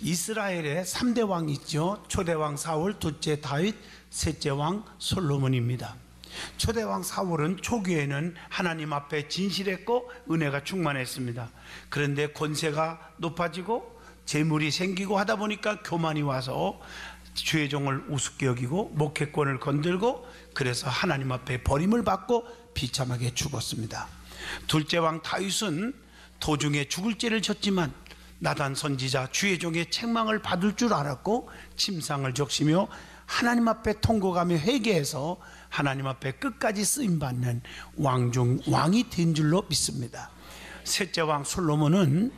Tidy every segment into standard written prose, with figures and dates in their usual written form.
이스라엘의 3대 왕이 있죠. 초대 왕 사울, 둘째 다윗, 셋째 왕 솔로몬입니다. 초대 왕 사울은 초기에는 하나님 앞에 진실했고 은혜가 충만했습니다. 그런데 권세가 높아지고 재물이 생기고 하다 보니까 교만이 와서 주의 종을 우습게 여기고 목회권을 건들고, 그래서 하나님 앞에 버림을 받고 비참하게 죽었습니다. 둘째 왕 다윗은 도중에 죽을 죄를 졌지만 나단 선지자 주의 종의 책망을 받을 줄 알았고 침상을 적시며 하나님 앞에 통곡하며 회개해서 하나님 앞에 끝까지 쓰임받는 왕이 된 줄로 믿습니다. 셋째 왕 솔로몬은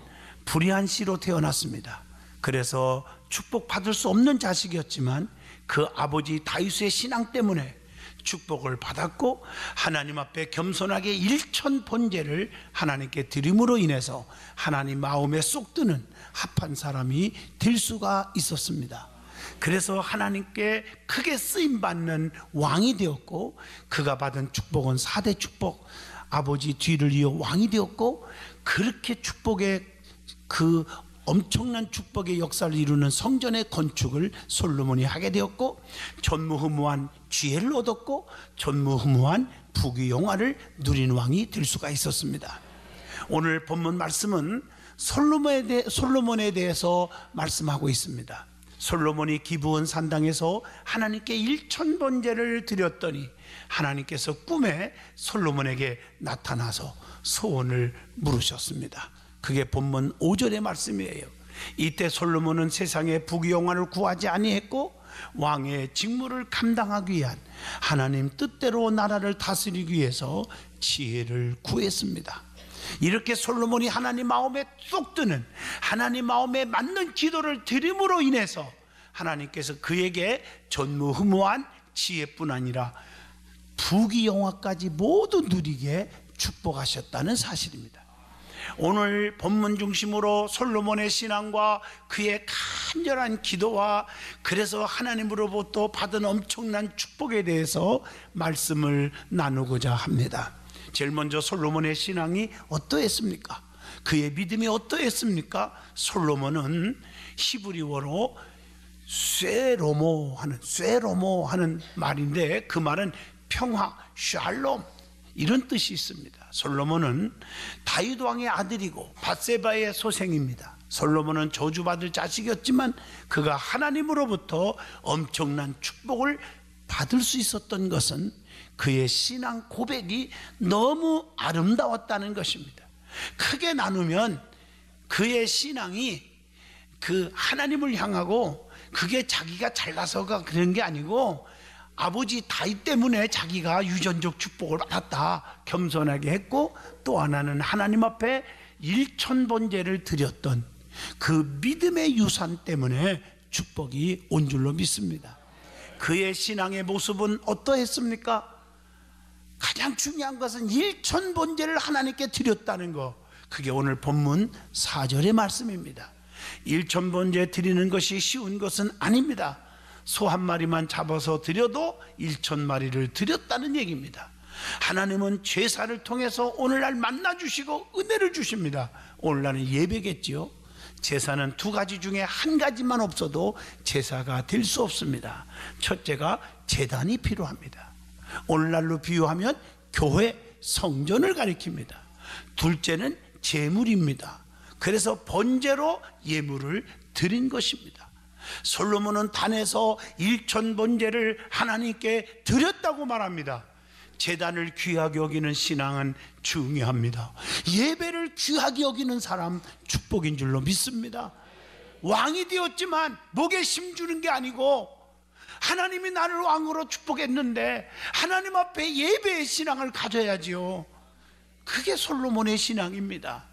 불의한 씨로 태어났습니다. 그래서 축복받을 수 없는 자식이었지만 그 아버지 다윗의 신앙 때문에 축복을 받았고, 하나님 앞에 겸손하게 일천번제를 하나님께 드림으로 인해서 하나님 마음에 쏙 드는 합한 사람이 될 수가 있었습니다. 그래서 하나님께 크게 쓰임받는 왕이 되었고, 그가 받은 축복은 4대 축복, 아버지 뒤를 이어 왕이 되었고, 그렇게 축복의 그 엄청난 축복의 역사를 이루는 성전의 건축을 솔로몬이 하게 되었고, 전무후무한 지혜를 얻었고 전무후무한 부귀영화를 누린 왕이 될 수가 있었습니다. 오늘 본문 말씀은 솔로몬에 대해서 말씀하고 있습니다. 솔로몬이 기브온 산당에서 하나님께 1000번제를 드렸더니 하나님께서 꿈에 솔로몬에게 나타나서 소원을 물으셨습니다. 그게 본문 5절의 말씀이에요. 이때 솔로몬은 세상의 부귀영화를 구하지 아니했고 왕의 직무를 감당하기 위한 하나님 뜻대로 나라를 다스리기 위해서 지혜를 구했습니다. 이렇게 솔로몬이 하나님 마음에 쏙 드는, 하나님 마음에 맞는 기도를 드림으로 인해서 하나님께서 그에게 전무후무한 지혜뿐 아니라 부귀영화까지 모두 누리게 축복하셨다는 사실입니다. 오늘 본문 중심으로 솔로몬의 신앙과 그의 간절한 기도와 그래서 하나님으로부터 받은 엄청난 축복에 대해서 말씀을 나누고자 합니다. 제일 먼저 솔로몬의 신앙이 어떠했습니까? 그의 믿음이 어떠했습니까? 솔로몬은 히브리어로 쇠로모 하는 말인데, 그 말은 평화, 샬롬 이런 뜻이 있습니다. 솔로몬은 다윗 왕의 아들이고 밧세바의 소생입니다. 솔로몬은 저주받을 자식이었지만 그가 하나님으로부터 엄청난 축복을 받을 수 있었던 것은 그의 신앙 고백이 너무 아름다웠다는 것입니다. 크게 나누면 그의 신앙이 그 하나님을 향하고, 그게 자기가 잘나서가 그런 게 아니고 아버지 다윗 때문에 자기가 유전적 축복을 받았다 겸손하게 했고, 또 하나는 하나님 앞에 1000번제를 드렸던 그 믿음의 유산 때문에 축복이 온 줄로 믿습니다. 그의 신앙의 모습은 어떠했습니까? 가장 중요한 것은 1000번제를 하나님께 드렸다는 것, 그게 오늘 본문 4절의 말씀입니다. 1000번제 드리는 것이 쉬운 것은 아닙니다. 소 한 마리만 잡아서 드려도 1000마리를 드렸다는 얘기입니다. 하나님은 제사를 통해서 오늘날 만나주시고 은혜를 주십니다. 오늘날은 예배겠지요. 제사는 두 가지 중에 한 가지만 없어도 제사가 될 수 없습니다. 첫째가 제단이 필요합니다. 오늘날로 비유하면 교회, 성전을 가리킵니다. 둘째는 제물입니다. 그래서 번제로 예물을 드린 것입니다. 솔로몬은 단에서 1000번제를 하나님께 드렸다고 말합니다. 제단을 귀하게 여기는 신앙은 중요합니다. 예배를 귀하게 여기는 사람 축복인 줄로 믿습니다. 왕이 되었지만 목에 힘주는 게 아니고, 하나님이 나를 왕으로 축복했는데 하나님 앞에 예배의 신앙을 가져야지요. 그게 솔로몬의 신앙입니다.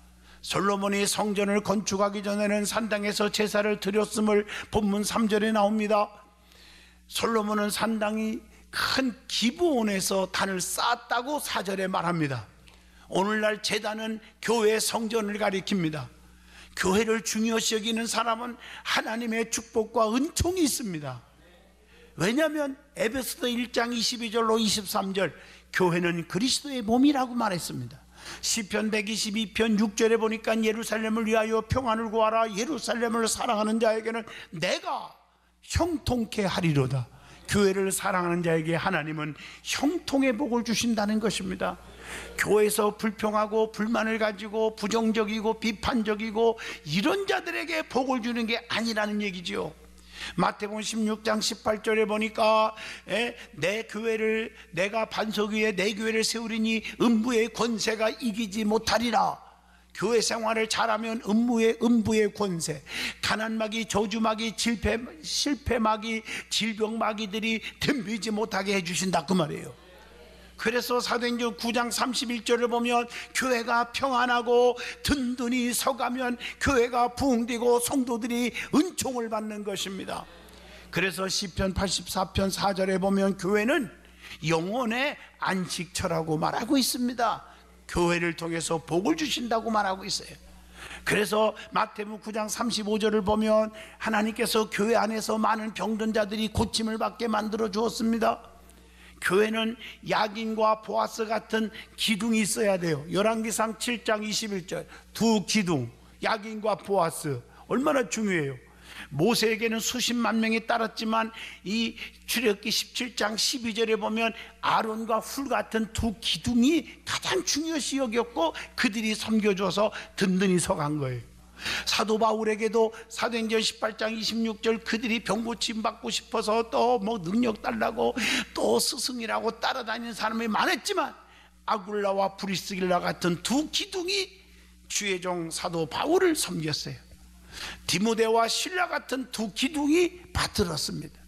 솔로몬이 성전을 건축하기 전에는 산당에서 제사를 드렸음을 본문 3절에 나옵니다. 솔로몬은 산당이 큰 기브온에서 단을 쌓았다고 4절에 말합니다. 오늘날 제단은 교회 성전을 가리킵니다. 교회를 중요시 여기는 사람은 하나님의 축복과 은총이 있습니다. 왜냐하면 에베소서 1장 22절로 23절, 교회는 그리스도의 몸이라고 말했습니다. 시편 122편 6절에 보니까 예루살렘을 위하여 평안을 구하라. 예루살렘을 사랑하는 자에게는 내가 형통케 하리로다. 교회를 사랑하는 자에게 하나님은 형통의 복을 주신다는 것입니다. 교회에서 불평하고 불만을 가지고 부정적이고 비판적이고 이런 자들에게 복을 주는 게 아니라는 얘기지요. 마태복음 16장 18절에 보니까 내 교회를 내가 반석 위에 내 교회를 세우리니 음부의 권세가 이기지 못하리라. 교회 생활을 잘하면 음부의 권세, 가난마귀, 저주마귀, 실패마귀, 질병마귀들이 덤비지 못하게 해주신다 그 말이에요. 그래서 사도행전 9장 31절을 보면 교회가 평안하고 든든히 서가면 교회가 부흥되고 성도들이 은총을 받는 것입니다. 그래서 시편 84편 4절에 보면 교회는 영혼의 안식처라고 말하고 있습니다. 교회를 통해서 복을 주신다고 말하고 있어요. 그래서 마태복음 9장 35절을 보면 하나님께서 교회 안에서 많은 병든 자들이 고침을 받게 만들어 주었습니다. 교회는 야긴과 보아스 같은 기둥이 있어야 돼요. 열왕기상 7장 21절 두 기둥, 야긴과 보아스 얼마나 중요해요. 모세에게는 수십만 명이 따랐지만 이 출애굽기 17장 12절에 보면 아론과 훌 같은 두 기둥이 가장 중요시 여겼고 그들이 섬겨줘서 든든히 서간 거예요. 사도 바울에게도 사도행전 18장 26절 그들이 병고침 받고 싶어서 또 뭐 능력 달라고 또 스승이라고 따라다니는 사람이 많았지만 아굴라와 브리스길라 같은 두 기둥이 주의 종 사도 바울을 섬겼어요. 디모데와 실라 같은 두 기둥이 받들었습니다.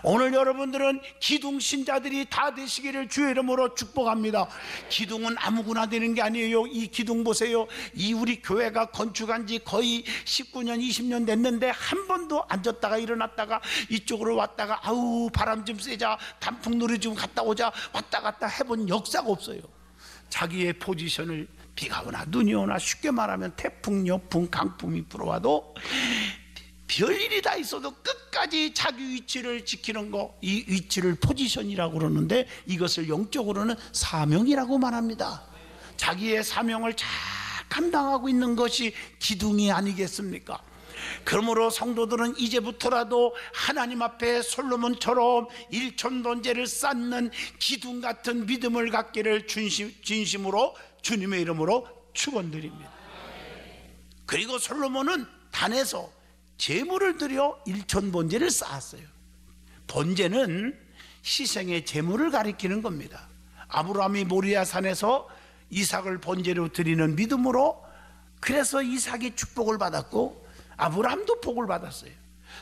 오늘 여러분들은 기둥 신자들이 다 되시기를 주의 이름으로 축복합니다. 기둥은 아무거나 되는 게 아니에요. 이 기둥 보세요. 이 우리 교회가 건축한 지 거의 19년 20년 됐는데 한 번도 앉았다가 일어났다가 이쪽으로 왔다가 아우 바람 좀 쐬자 단풍놀이 좀 갔다 오자 왔다 갔다 해본 역사가 없어요. 자기의 포지션을 비가 오나 눈이 오나 쉽게 말하면 태풍, 역풍, 강풍이 불어와도 별일이 다 있어도 끝까지 자기 위치를 지키는 거, 이 위치를 포지션이라고 그러는데 이것을 영적으로는 사명이라고 말합니다. 자기의 사명을 잘 감당하고 있는 것이 기둥이 아니겠습니까? 그러므로 성도들은 이제부터라도 하나님 앞에 솔로몬처럼 일천번제를 쌓는 기둥 같은 믿음을 갖기를 진심으로 주님의 이름으로 축원드립니다. 그리고 솔로몬은 단에서 제물을 드려 일천번제를 쌓았어요. 번제는 희생의 제물을 가리키는 겁니다. 아브라함이 모리아 산에서 이삭을 번제로 드리는 믿음으로 그래서 이삭이 축복을 받았고 아브라함도 복을 받았어요.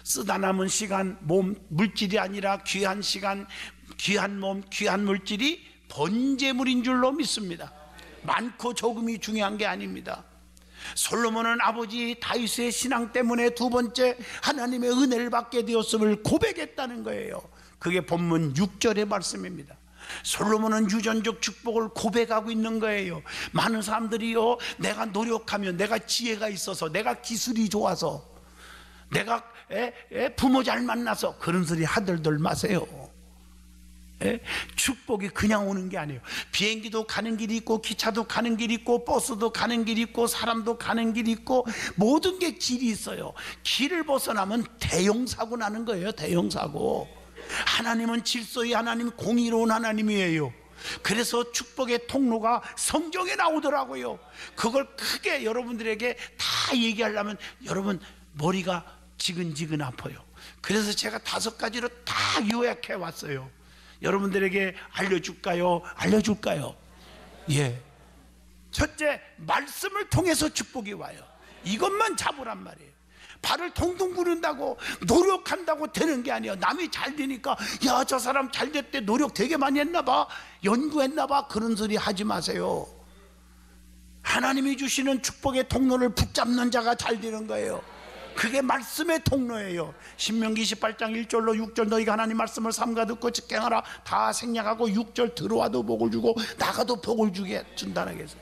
쓰다 남은 시간, 몸, 물질이 아니라 귀한 시간, 귀한 몸, 귀한 물질이 번제물인 줄로 믿습니다. 많고 적음이 중요한 게 아닙니다. 솔로몬은 아버지 다윗의 신앙 때문에 두 번째 하나님의 은혜를 받게 되었음을 고백했다는 거예요. 그게 본문 6절의 말씀입니다. 솔로몬은 유전적 축복을 고백하고 있는 거예요. 많은 사람들이요, 내가 노력하면, 내가 지혜가 있어서, 내가 기술이 좋아서, 내가 부모 잘 만나서 그런 소리 하들들 마세요. 축복이 그냥 오는 게 아니에요. 비행기도 가는 길이 있고 기차도 가는 길이 있고 버스도 가는 길이 있고 사람도 가는 길이 있고 모든 게 길이 있어요. 길을 벗어나면 대형사고 나는 거예요. 대형사고. 하나님은 질서의 하나님, 공의로운 하나님이에요. 그래서 축복의 통로가 성경에 나오더라고요. 그걸 크게 여러분들에게 다 얘기하려면 여러분 머리가 지근지근 아파요. 그래서 제가 5가지로 다 요약해 왔어요. 여러분들에게 알려줄까요? 알려줄까요? 예. 첫째, 말씀을 통해서 축복이 와요. 이것만 잡으란 말이에요. 발을 동동 구른다고 노력한다고 되는 게 아니에요. 남이 잘 되니까 야, 저 사람 잘 됐대, 노력 되게 많이 했나 봐, 연구했나 봐, 그런 소리 하지 마세요. 하나님이 주시는 축복의 통로를 붙잡는 자가 잘 되는 거예요. 그게 말씀의 통로예요. 신명기 18장 1절로 6절 너희가 하나님 말씀을 삼가 듣고 직행하라 다 생략하고 6절 들어와도 복을 주고 나가도 복을 주게 준다는 게 있어요.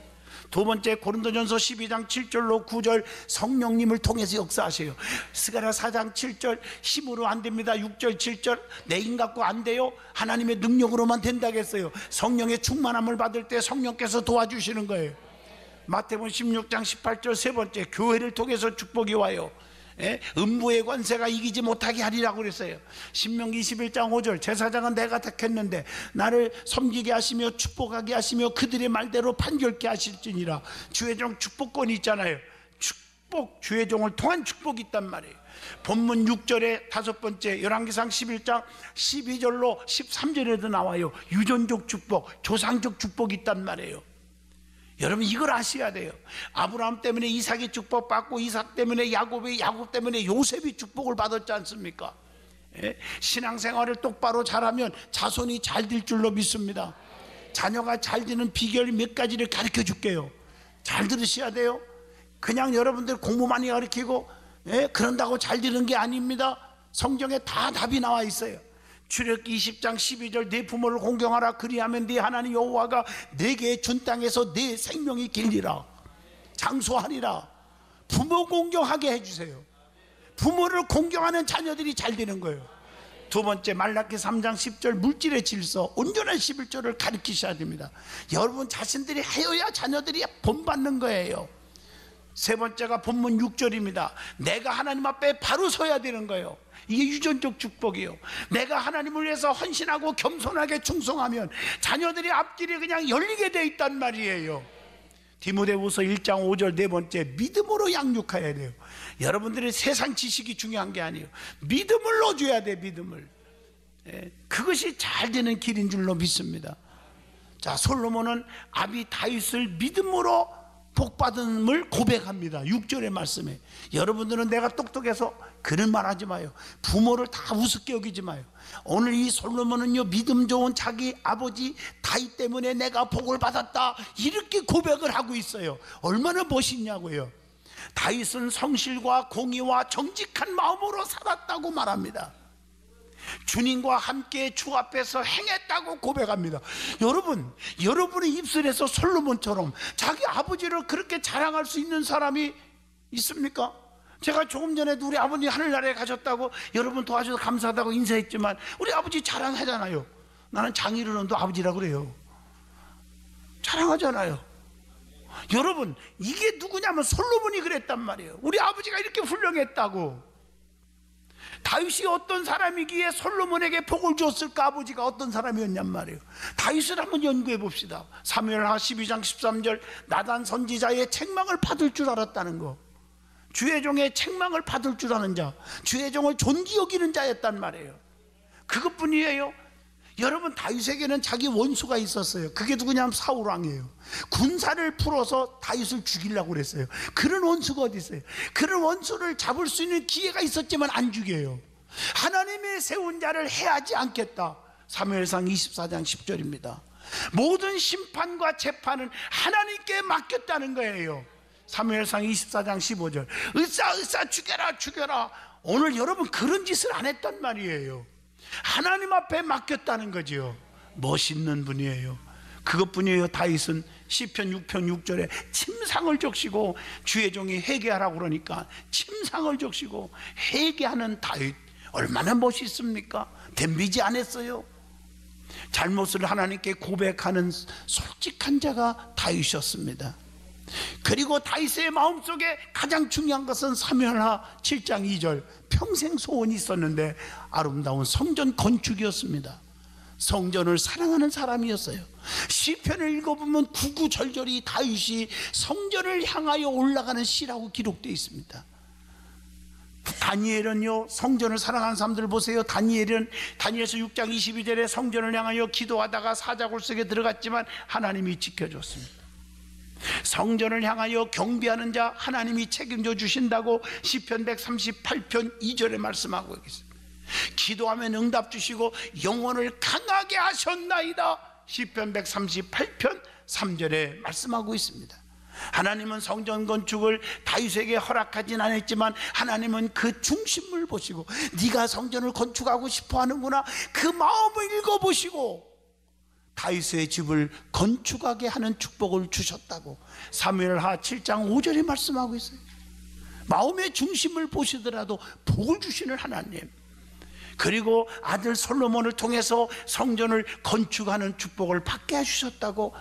두 번째, 고린도전서 12장 7절로 9절 성령님을 통해서 역사하세요. 스가랴 4장 7절 힘으로 안 됩니다. 6절 7절 내 힘 갖고 안 돼요. 하나님의 능력으로만 된다고 했어요. 성령의 충만함을 받을 때 성령께서 도와주시는 거예요. 마태복음 16장 18절 세 번째, 교회를 통해서 축복이 와요. 음부의 권세가 이기지 못하게 하리라고 그랬어요. 신명기 21장 5절, 제사장은 내가 택했는데 나를 섬기게 하시며 축복하게 하시며 그들의 말대로 판결케 하실지니라. 주의종 축복권이 있잖아요. 축복, 주의종을 통한 축복이 있단 말이에요. 본문 6절에 다섯 번째, 열왕기상 11장 12절로 13절에도 나와요. 유전적 축복, 조상적 축복이 있단 말이에요. 여러분 이걸 아셔야 돼요. 아브라함 때문에 이삭이 축복받고, 이삭 때문에 야곱이, 야곱 때문에 요셉이 축복을 받았지 않습니까? 신앙생활을 똑바로 잘하면 자손이 잘 될 줄로 믿습니다. 자녀가 잘 되는 비결 몇 가지를 가르쳐 줄게요. 잘 들으셔야 돼요. 그냥 여러분들 공부 많이 가르치고 그런다고 잘 되는 게 아닙니다. 성경에 다 답이 나와 있어요. 출애굽기 20장 12절, 네 부모를 공경하라. 그리하면 네 하나님 여호와가 네게 준 땅에서 네 생명이 길리라. 장수하리라. 부모 공경하게 해주세요. 부모를 공경하는 자녀들이 잘 되는 거예요. 두 번째, 말라기 3장 10절, 물질의 질서, 온전한 11조를 가르치셔야 됩니다. 여러분 자신들이 하여야 자녀들이 본받는 거예요. 세 번째가 본문 6절입니다. 내가 하나님 앞에 바로 서야 되는 거예요. 이게 유전적 축복이에요. 내가 하나님을 위해서 헌신하고 겸손하게 충성하면 자녀들이 앞길이 그냥 열리게 돼 있단 말이에요. 디모데후서 1장 5절 네 번째, 믿음으로 양육해야 돼요. 여러분들의 세상 지식이 중요한 게 아니에요. 믿음을 넣어줘야 돼. 믿음을. 그것이 잘 되는 길인 줄로 믿습니다. 자, 솔로몬은 아비 다윗을 믿음으로 복받음을 고백합니다. 6절의 말씀에. 여러분들은 내가 똑똑해서 그런 말 하지 마요. 부모를 다 우습게 여기지 마요. 오늘 이 솔로몬은요, 믿음 좋은 자기 아버지 다윗 때문에 내가 복을 받았다, 이렇게 고백을 하고 있어요. 얼마나 멋있냐고요. 다윗은 성실과 공의와 정직한 마음으로 살았다고 말합니다. 주님과 함께 주 앞에서 행했다고 고백합니다. 여러분, 여러분의 입술에서 솔로몬처럼 자기 아버지를 그렇게 자랑할 수 있는 사람이 있습니까? 제가 조금 전에도 우리 아버님 하늘나라에 가셨다고 여러분 도와줘서 감사하다고 인사했지만 우리 아버지 자랑하잖아요. 나는 장이르는도 아버지라고 그래요. 자랑하잖아요. 여러분, 이게 누구냐면 솔로몬이 그랬단 말이에요. 우리 아버지가 이렇게 훌륭했다고. 다윗이 어떤 사람이기에 솔로몬에게 복을 줬을까? 아버지가 어떤 사람이었냔 말이에요. 다윗을 한번 연구해 봅시다. 사무엘하 12장 13절, 나단 선지자의 책망을 받을 줄 알았다는 거. 주의 종의 책망을 받을 줄 아는 자, 주의 종을 존귀 여기는 자였단 말이에요. 그것뿐이에요. 여러분, 다윗에게는 자기 원수가 있었어요. 그게 누구냐면 사울왕이에요. 군사를 풀어서 다윗을 죽이려고 그랬어요. 그런 원수가 어디 있어요? 그런 원수를 잡을 수 있는 기회가 있었지만 안 죽여요. 하나님의 세운 자를 해하지 않겠다. 사무엘상 24장 10절입니다. 모든 심판과 재판은 하나님께 맡겼다는 거예요. 사무엘상 24장 15절, 으쌰 죽여라 죽여라. 오늘 여러분 그런 짓을 안 했단 말이에요. 하나님 앞에 맡겼다는 거죠. 멋있는 분이에요. 그것뿐이에요. 다윗은 시편 6편 6절에 침상을 적시고, 주의 종이 회개하라고 그러니까 침상을 적시고 회개하는 다윗, 얼마나 멋있습니까? 덤비지 않았어요. 잘못을 하나님께 고백하는 솔직한 자가 다윗이었습니다. 그리고 다윗의 마음속에 가장 중요한 것은 사무엘하 7장 2절, 평생 소원이 있었는데 아름다운 성전 건축이었습니다. 성전을 사랑하는 사람이었어요. 시편을 읽어보면 구구절절히 다윗이 성전을 향하여 올라가는 시라고 기록되어 있습니다. 다니엘은요, 성전을 사랑하는 사람들 보세요. 다니엘은 다니엘서 6장 22절에 성전을 향하여 기도하다가 사자굴 속에 들어갔지만 하나님이 지켜줬습니다. 성전을 향하여 경배하는 자 하나님이 책임져 주신다고 시편 138편 2절에 말씀하고 있습니다. 기도하면 응답 주시고 영혼을 강하게 하셨나이다, 시편 138편 3절에 말씀하고 있습니다. 하나님은 성전 건축을 다윗에게 허락하진 않았지만 하나님은 그 중심을 보시고, 네가 성전을 건축하고 싶어 하는구나, 그 마음을 읽어보시고 다윗의 집을 건축하게 하는 축복을 주셨다고 사무엘하 7장 5절에 말씀하고 있어요. 마음의 중심을 보시더라도 복을 주시는 하나님, 그리고 아들 솔로몬을 통해서 성전을 건축하는 축복을 받게 해주셨다고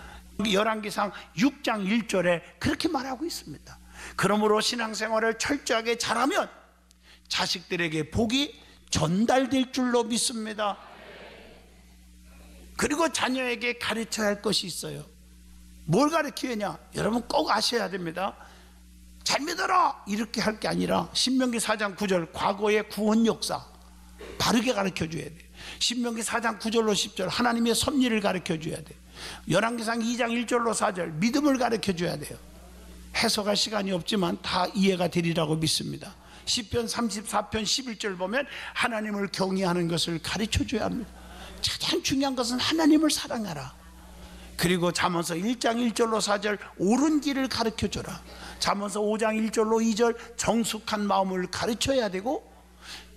열왕기상 6장 1절에 그렇게 말하고 있습니다. 그러므로 신앙생활을 철저하게 잘하면 자식들에게 복이 전달될 줄로 믿습니다. 그리고 자녀에게 가르쳐야 할 것이 있어요. 뭘 가르치느냐? 여러분 꼭 아셔야 됩니다. 잘 믿어라 이렇게 할 게 아니라 신명기 4장 9절 과거의 구원 역사 바르게 가르쳐줘야 돼요. 신명기 4장 9절로 10절 하나님의 섭리를 가르쳐줘야 돼요. 열왕기상 2장 1절로 4절 믿음을 가르쳐줘야 돼요. 해석할 시간이 없지만 다 이해가 되리라고 믿습니다. 시편 34편 11절 보면 하나님을 경외하는 것을 가르쳐줘야 합니다. 가장 중요한 것은 하나님을 사랑하라. 그리고 잠언서 1장 1절로 4절 옳은 길을 가르쳐줘라. 잠언서 5장 1절로 2절 정숙한 마음을 가르쳐야 되고,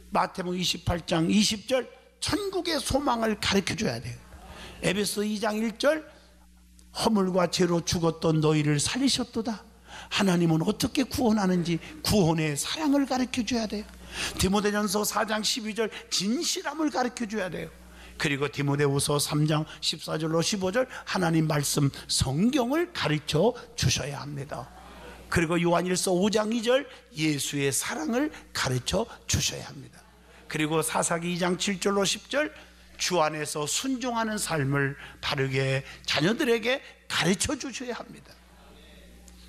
마태복음 28장 20절 천국의 소망을 가르쳐줘야 돼요. 에베소 2장 1절 허물과 죄로 죽었던 너희를 살리셨도다. 하나님은 어떻게 구원하는지 구원의 사랑을 가르쳐줘야 돼요. 디모데전서 4장 12절 진실함을 가르쳐줘야 돼요. 그리고 디모데후서 3장 14절로 15절 하나님 말씀 성경을 가르쳐 주셔야 합니다. 그리고 요한일서 5장 2절 예수의 사랑을 가르쳐 주셔야 합니다. 그리고 사사기 2장 7절로 10절 주 안에서 순종하는 삶을 바르게 자녀들에게 가르쳐 주셔야 합니다.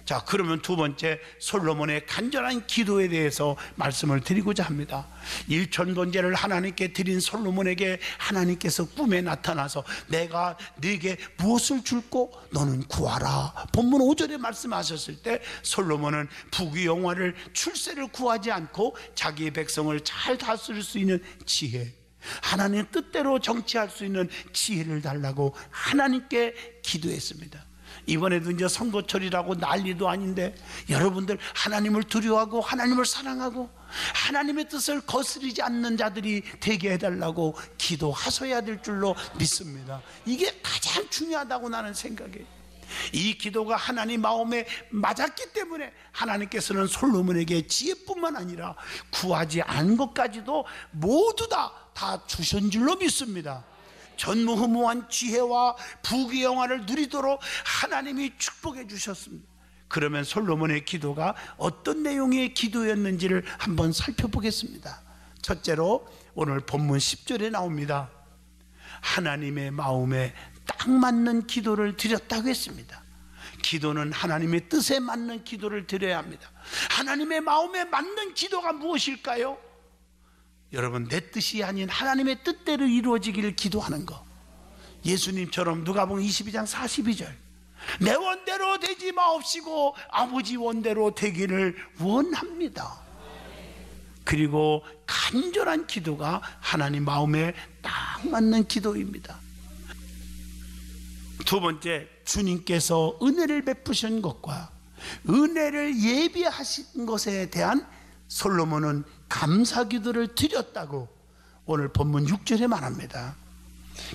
자, 그러면 두 번째 솔로몬의 간절한 기도에 대해서 말씀을 드리고자 합니다. 일천번제를 하나님께 드린 솔로몬에게 하나님께서 꿈에 나타나서 내가 네게 무엇을 줄고 너는 구하라. 본문 5절에 말씀하셨을 때 솔로몬은 부귀영화를 출세를 구하지 않고 자기의 백성을 잘 다스릴 수 있는 지혜, 하나님의 뜻대로 정치할 수 있는 지혜를 달라고 하나님께 기도했습니다. 이번에도 이제 선거철이라고 난리도 아닌데 여러분들 하나님을 두려워하고 하나님을 사랑하고 하나님의 뜻을 거스르지 않는 자들이 되게 해달라고 기도하셔야 될 줄로 믿습니다. 이게 가장 중요하다고 나는 생각해요. 이 기도가 하나님 마음에 맞았기 때문에 하나님께서는 솔로몬에게 지혜뿐만 아니라 구하지 않은 것까지도 모두 다 주신 줄로 믿습니다. 전무후무한 지혜와 부귀영화를 누리도록 하나님이 축복해 주셨습니다. 그러면 솔로몬의 기도가 어떤 내용의 기도였는지를 한번 살펴보겠습니다. 첫째로 오늘 본문 10절에 나옵니다. 하나님의 마음에 딱 맞는 기도를 드렸다고 했습니다. 기도는 하나님의 뜻에 맞는 기도를 드려야 합니다. 하나님의 마음에 맞는 기도가 무엇일까요? 여러분, 내 뜻이 아닌 하나님의 뜻대로 이루어지기를 기도하는 거. 예수님처럼 누가복음 22장 42절 내 원대로 되지 마옵시고 아버지 원대로 되기를 원합니다. 그리고 간절한 기도가 하나님 마음에 딱 맞는 기도입니다. 두 번째, 주님께서 은혜를 베푸신 것과 은혜를 예비하신 것에 대한 솔로몬은 감사 기도를 드렸다고 오늘 본문 6절에 말합니다.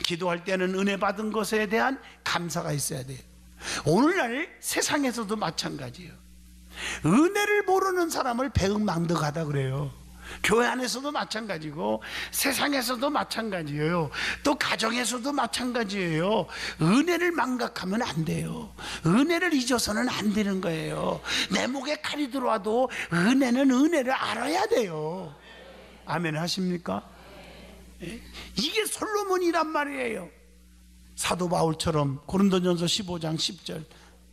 기도할 때는 은혜 받은 것에 대한 감사가 있어야 돼요. 오늘날 세상에서도 마찬가지예요. 은혜를 모르는 사람을 배은망덕하다 그래요. 교회 안에서도 마찬가지고 세상에서도 마찬가지예요. 또 가정에서도 마찬가지예요. 은혜를 망각하면 안 돼요. 은혜를 잊어서는 안 되는 거예요. 내 목에 칼이 들어와도 은혜는 은혜를 알아야 돼요. 아멘 하십니까? 이게 솔로몬이란 말이에요. 사도 바울처럼 고린도전서 15장 10절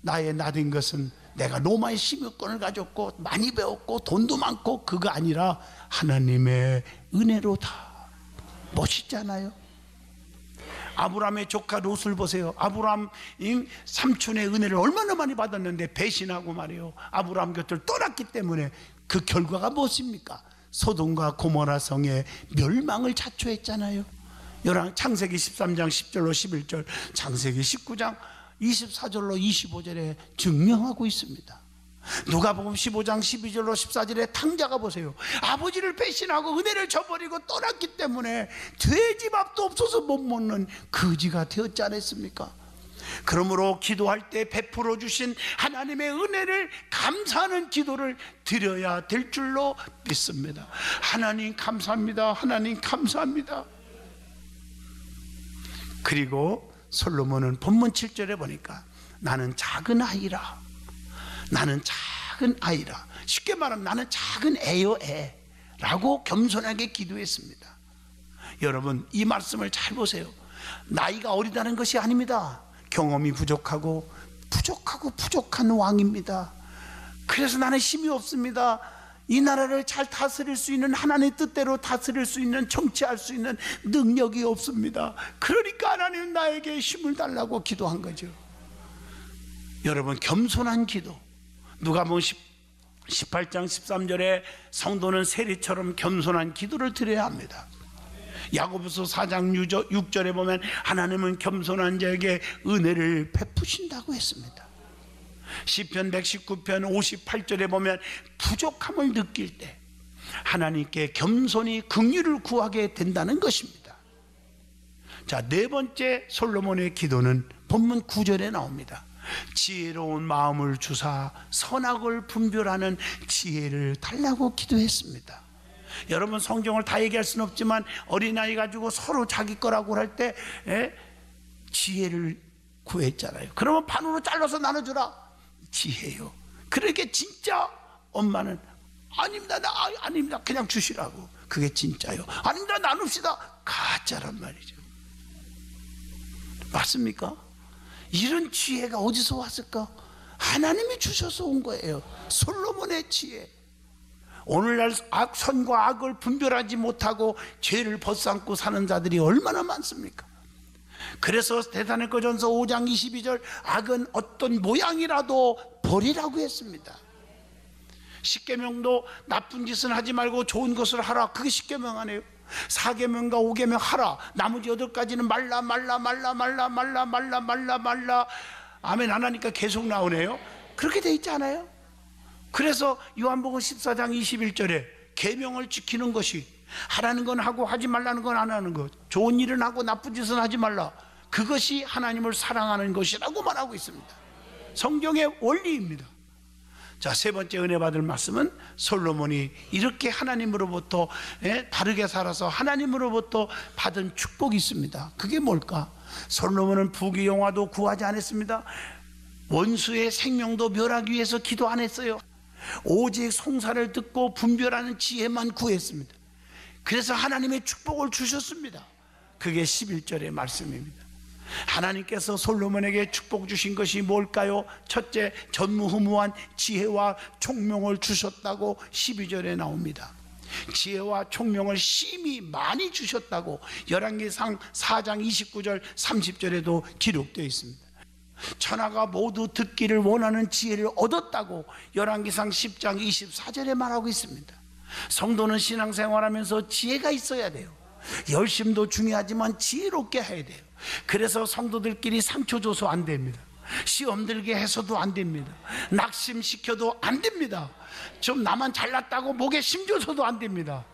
나의 나된 것은 내가 로마의 심유권을 가졌고 많이 배웠고 돈도 많고 그거 아니라 하나님의 은혜로다. 멋있잖아요. 아브라함의 조카 롯을 보세요. 아브라함 삼촌의 은혜를 얼마나 많이 받았는데 배신하고 말이에요. 아브라함 곁을 떠났기 때문에 그 결과가 무엇입니까? 소돔과 고모라 성의 멸망을 자초했잖아요. 창세기 13장 10절로 11절, 창세기 19장 24절로 25절에 증명하고 있습니다. 누가복음 15장 12절로 14절에 탕자가 보세요. 아버지를 배신하고 은혜를 저버리고 떠났기 때문에 돼지밥도 없어서 못 먹는 거지가 되었지 않았습니까? 그러므로 기도할 때 베풀어 주신 하나님의 은혜를 감사하는 기도를 드려야 될 줄로 믿습니다. 하나님 감사합니다. 하나님 감사합니다. 그리고 솔로몬은 본문 7절에 보니까 나는 작은 아이라. 나는 작은 아이라. 쉽게 말하면 나는 작은 애요, 애. 라고 겸손하게 기도했습니다. 여러분, 이 말씀을 잘 보세요. 나이가 어리다는 것이 아닙니다. 경험이 부족하고 부족한 왕입니다. 그래서 나는 힘이 없습니다. 이 나라를 잘 다스릴 수 있는, 하나님의 뜻대로 다스릴 수 있는, 정치할 수 있는 능력이 없습니다. 그러니까 하나님 나에게 힘을 달라고 기도한 거죠. 여러분, 겸손한 기도. 누가복음 18장 13절에 성도는 세리처럼 겸손한 기도를 드려야 합니다. 야고보서 4장 6절에 보면 하나님은 겸손한 자에게 은혜를 베푸신다고 했습니다. 시편 119편 58절에 보면 부족함을 느낄 때 하나님께 겸손히 긍휼을 구하게 된다는 것입니다. 자, 네 번째 솔로몬의 기도는 본문 9절에 나옵니다. 지혜로운 마음을 주사 선악을 분별하는 지혜를 달라고 기도했습니다. 여러분, 성경을 다 얘기할 수는 없지만 어린아이 가지고 서로 자기 거라고 할 때 지혜를 구했잖아요. 그러면 반으로 잘라서 나눠주라. 지혜요. 그러니까 진짜 엄마는 아닙니다, 아닙니다, 그냥 주시라고. 그게 진짜요. 아닙니다, 나눕시다. 가짜란 말이죠. 맞습니까? 이런 지혜가 어디서 왔을까? 하나님이 주셔서 온 거예요. 솔로몬의 지혜. 오늘날 선과 악을 분별하지 못하고 죄를 벗삼고 사는 자들이 얼마나 많습니까? 그래서 데살로니가전서 5장 22절 악은 어떤 모양이라도 버리라고 했습니다. 십계명도 나쁜 짓은 하지 말고 좋은 것을 하라. 그게 십계명 아니에요. 4계명과 5계명 하라. 나머지 8가지는 말라. 아멘 안 하니까 계속 나오네요. 그렇게 돼 있지 않아요? 그래서 요한복음 14장 21절에 계명을 지키는 것이, 하라는 건 하고 하지 말라는 건 안 하는 것, 좋은 일은 하고 나쁜 짓은 하지 말라, 그것이 하나님을 사랑하는 것이라고 말하고 있습니다. 성경의 원리입니다. 자, 세 번째 은혜 받을 말씀은 솔로몬이 이렇게 하나님으로부터 바르게 살아서 하나님으로부터 받은 축복이 있습니다. 그게 뭘까? 솔로몬은 부귀영화도 구하지 않았습니다. 원수의 생명도 멸하기 위해서 기도 안 했어요. 오직 송사를 듣고 분별하는 지혜만 구했습니다. 그래서 하나님의 축복을 주셨습니다. 그게 11절의 말씀입니다. 하나님께서 솔로몬에게 축복 주신 것이 뭘까요? 첫째, 전무후무한 지혜와 총명을 주셨다고 12절에 나옵니다. 지혜와 총명을 심히 많이 주셨다고 열왕기상 4장 29절 30절에도 기록되어 있습니다. 천하가 모두 듣기를 원하는 지혜를 얻었다고 열왕기상 10장 24절에 말하고 있습니다. 성도는 신앙생활하면서 지혜가 있어야 돼요. 열심도 중요하지만 지혜롭게 해야 돼요. 그래서 성도들끼리 상처 줘서 안 됩니다. 시험 들게 해서도 안 됩니다. 낙심시켜도 안 됩니다. 좀 나만 잘났다고 목에 심줘서도 안 됩니다.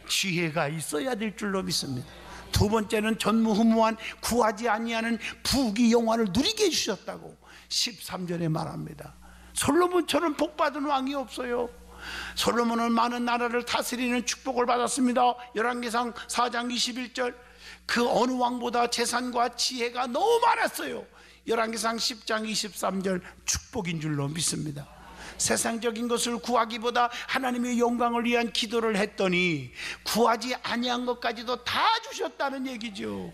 지혜가 있어야 될 줄로 믿습니다. 두 번째는 전무후무한 구하지 아니하는 부귀영화를 누리게 해주셨다고 13절에 말합니다. 솔로몬처럼 복받은 왕이 없어요. 솔로몬은 많은 나라를 다스리는 축복을 받았습니다. 열왕기상 4장 21절, 그 어느 왕보다 재산과 지혜가 너무 많았어요. 열왕기상 10장 23절 축복인 줄로 믿습니다. 세상적인 것을 구하기보다 하나님의 영광을 위한 기도를 했더니 구하지 아니한 것까지도 다 주셨다는 얘기죠.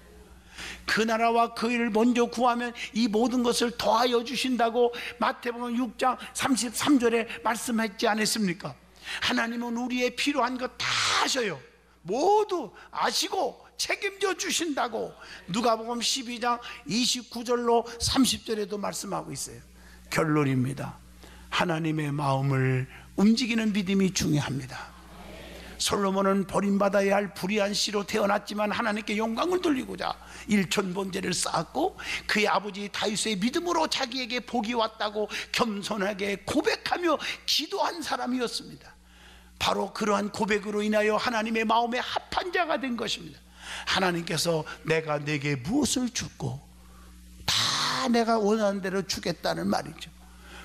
그 나라와 그 일을 먼저 구하면 이 모든 것을 더하여 주신다고 마태복음 6장 33절에 말씀했지 않았습니까? 하나님은 우리의 필요한 것 다 아셔요. 모두 아시고 책임져 주신다고 누가복음 12장 29절로 30절에도 말씀하고 있어요. 결론입니다. 하나님의 마음을 움직이는 믿음이 중요합니다. 솔로몬은 버림받아야 할 불의한 씨로 태어났지만 하나님께 영광을 돌리고자 일천번제를 쌓았고, 그의 아버지 다윗의 믿음으로 자기에게 복이 왔다고 겸손하게 고백하며 기도한 사람이었습니다. 바로 그러한 고백으로 인하여 하나님의 마음에 합한 자가 된 것입니다. 하나님께서 내가 네게 무엇을 줬고 다 내가 원하는 대로 주겠다는 말이죠.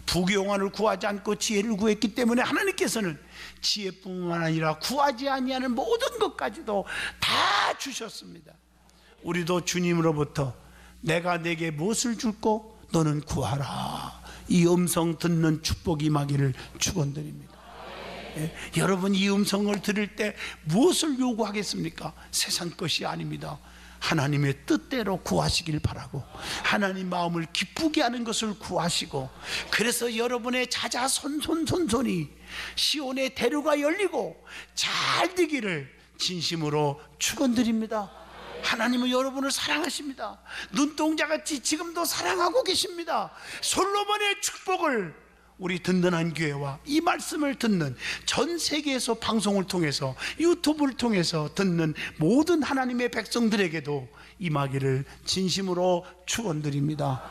부귀영화를 구하지 않고 지혜를 구했기 때문에 하나님께서는 지혜뿐만 아니라 구하지 아니하는 모든 것까지도 다 주셨습니다. 우리도 주님으로부터 내가 네게 무엇을 줄고 너는 구하라. 이 음성 듣는 축복이 임하기를 축원드립니다. 예, 여러분 이 음성을 들을 때 무엇을 요구하겠습니까? 세상 것이 아닙니다. 하나님의 뜻대로 구하시길 바라고, 하나님 마음을 기쁘게 하는 것을 구하시고, 그래서 여러분의 자자손손손손이 시온의 대로가 열리고 잘 되기를 진심으로 축원드립니다. 하나님은 여러분을 사랑하십니다. 눈동자같이 지금도 사랑하고 계십니다. 솔로몬의 축복을 우리 든든한 교회와 이 말씀을 듣는 전 세계에서 방송을 통해서 유튜브를 통해서 듣는 모든 하나님의 백성들에게도 임하기를 진심으로 축원드립니다.